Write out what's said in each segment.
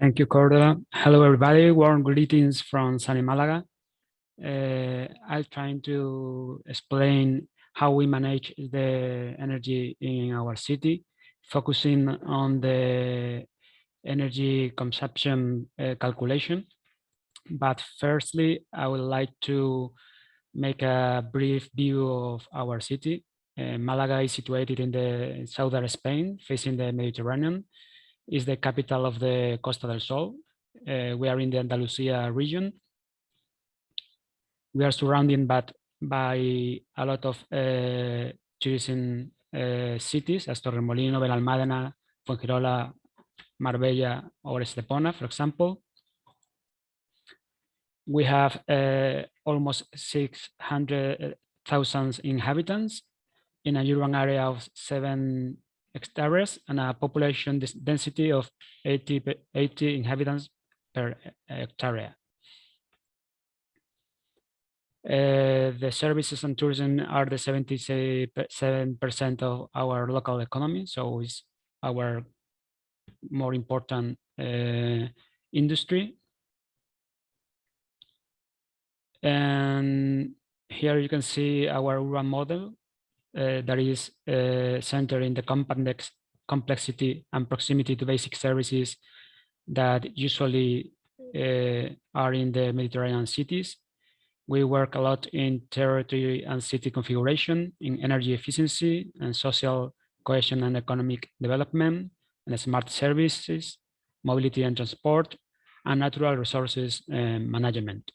Thank you, Cordova. Hello, everybody. Warm greetings from sunny Malaga. I'm trying to explain how we manage the energy in our city, focusing on the energy consumption calculation. But firstly, I would like to make a brief view of our city. Malaga is situated in the southern Spain, facing the Mediterranean. Is the capital of the Costa del Sol. We are in the Andalusia region. We are surrounded by a lot of tourism cities, as Torremolino, Benalmádena, Fuengirola, Marbella, or Estepona, for example. We have almost 600,000 inhabitants in a urban area of 7 hectares and a population density of 80 inhabitants per hectare. The services and tourism are the 77% of our local economy, so it's our more important industry. And here you can see our urban model that is centered in the complexity and proximity to basic services that usually are in the Mediterranean cities. We work a lot in territory and city configuration, in energy efficiency and social cohesion and economic development, and smart services, mobility and transport, and natural resources management.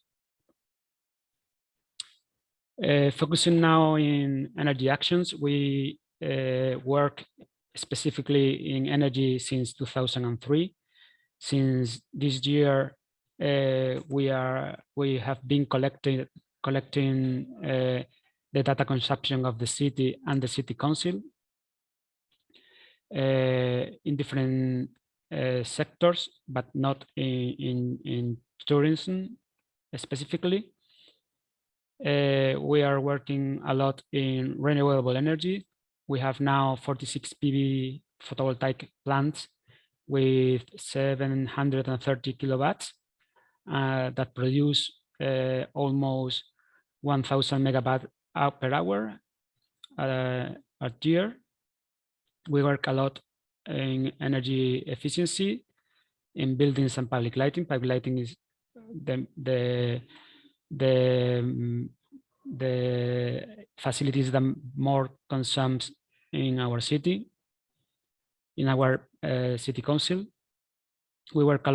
Focusing now in energy actions, we work specifically in energy since 2003. Since this year, we have been collecting the data consumption of the city and the city council in different sectors, but not in tourism specifically. We are working a lot in renewable energy. We have now 46 PV photovoltaic plants with 730 kilowatts that produce almost 1,000 megawatt per hour a year. We work a lot in energy efficiency in buildings and public lighting. Public lighting is the facilities that more consumes in our city, in our city council. We work a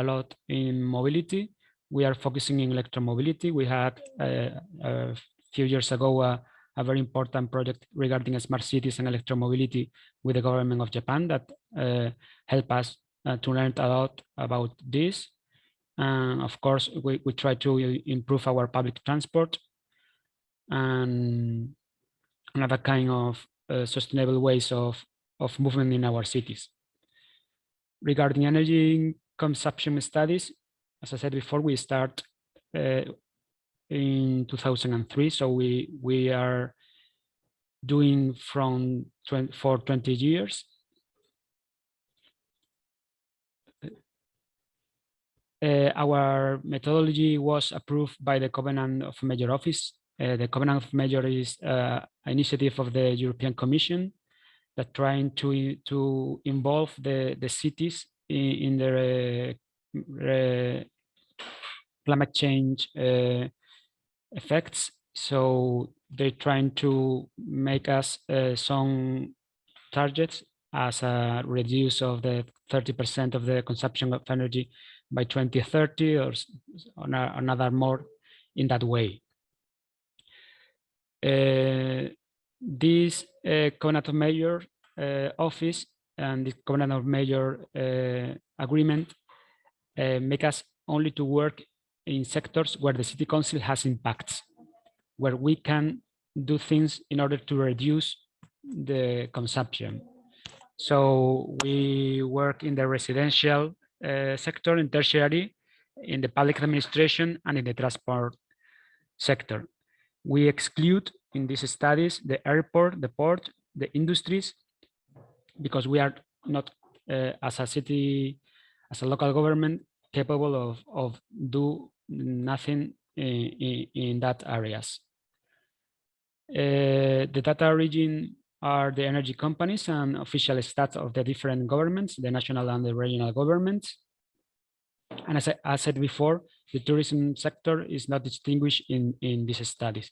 lot in mobility. We are focusing in electromobility. We had a few years ago a very important project regarding smart cities and electromobility with the government of Japan that helped us to learn a lot about this. And of course, we try to improve our public transport and another kind of sustainable ways of movement in our cities. Regarding energy consumption studies, as I said before, we start in 2003, so we are doing for 20 years. Our methodology was approved by the Covenant of Major Office. The Covenant of Major is an initiative of the European Commission that trying to involve the cities in the climate change effects. So they're trying to make us some targets as a reduce of the 30% of the consumption of energy by 2030 or another more in that way. This Covenant of Major office and the Covenant of Major agreement make us only to work in sectors where the city council has impacts, where we can do things in order to reduce the consumption. So we work in the residential sector, in tertiary, in the public administration, and in the transport sector. We exclude in these studies the airport, the port, the industries, because we are not, as a city as a local government capable of do nothing in that areas. The data origin are the energy companies and official stats of the different governments, the national and the regional governments. And as I said before, the tourism sector is not distinguished in these studies.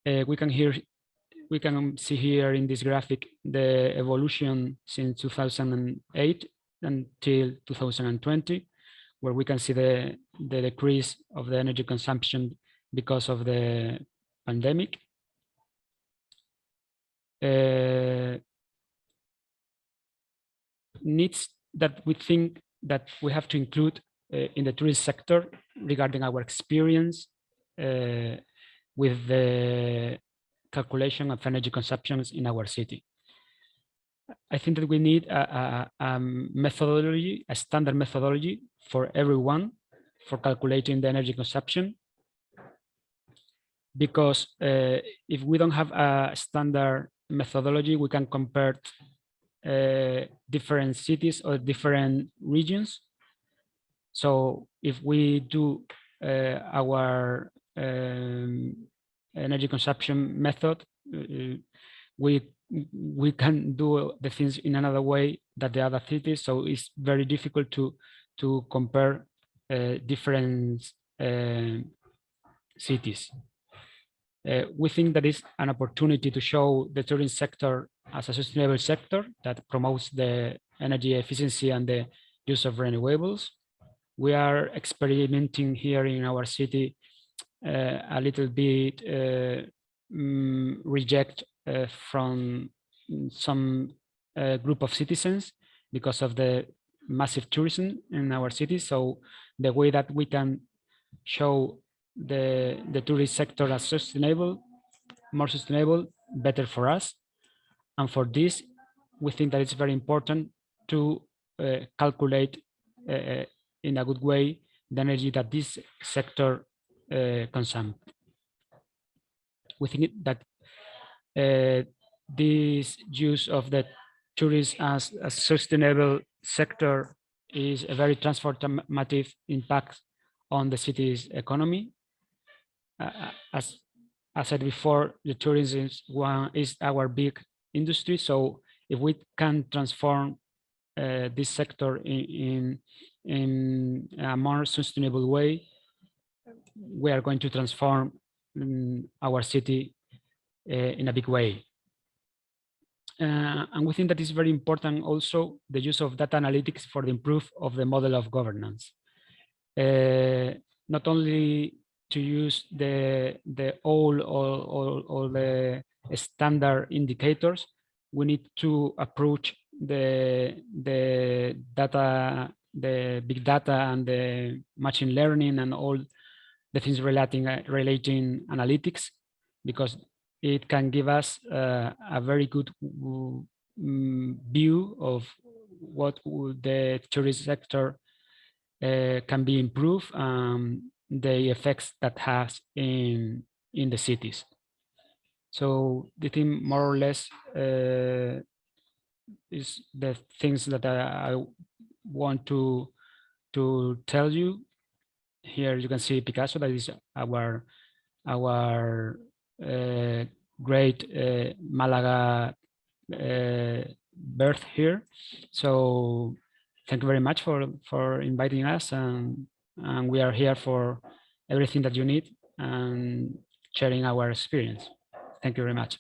We can see here in this graphic the evolution since 2008 until 2020, where we can see the decrease of the energy consumption because of the pandemic. Needs that we think that we have to include in the tourist sector regarding our experience with the calculation of energy consumptions in our city. I think that we need a methodology, a standard methodology for everyone for calculating the energy consumption. Because if we don't have a standard methodology, we can compare different cities or different regions. So if we do our energy consumption method, we can do the things in another way than the other cities. So it's very difficult to compare different cities. We think that is an opportunity to show the tourism sector as a sustainable sector that promotes the energy efficiency and the use of renewables. We are experimenting here in our city a little bit reject from some group of citizens because of the massive tourism in our city. So the way that we can show the tourist sector as sustainable, more sustainable, better for us. And for this, we think that it's very important to calculate in a good way the energy that this sector consumes. We think that this use of the tourism as a sustainable sector is a very transformative impact on the city's economy. As I said before, the tourism is our big industry. So if we can transform this sector in a more sustainable way, we are going to transform our city in a big way. And we think that is very important also the use of data analytics for the improve of the model of governance. Not only to use all the standard indicators, we need to approach the data, the big data and the machine learning and all the things relating analytics, because it can give us a very good view of what the tourist sector can be improved, the effects that has in the cities. So the thing more or less is the things that I want to tell you. Here you can see Picasso, that is our great Malaga birth here. So thank you very much for inviting us, and we are here for everything that you need and sharing our experience. Thank you very much.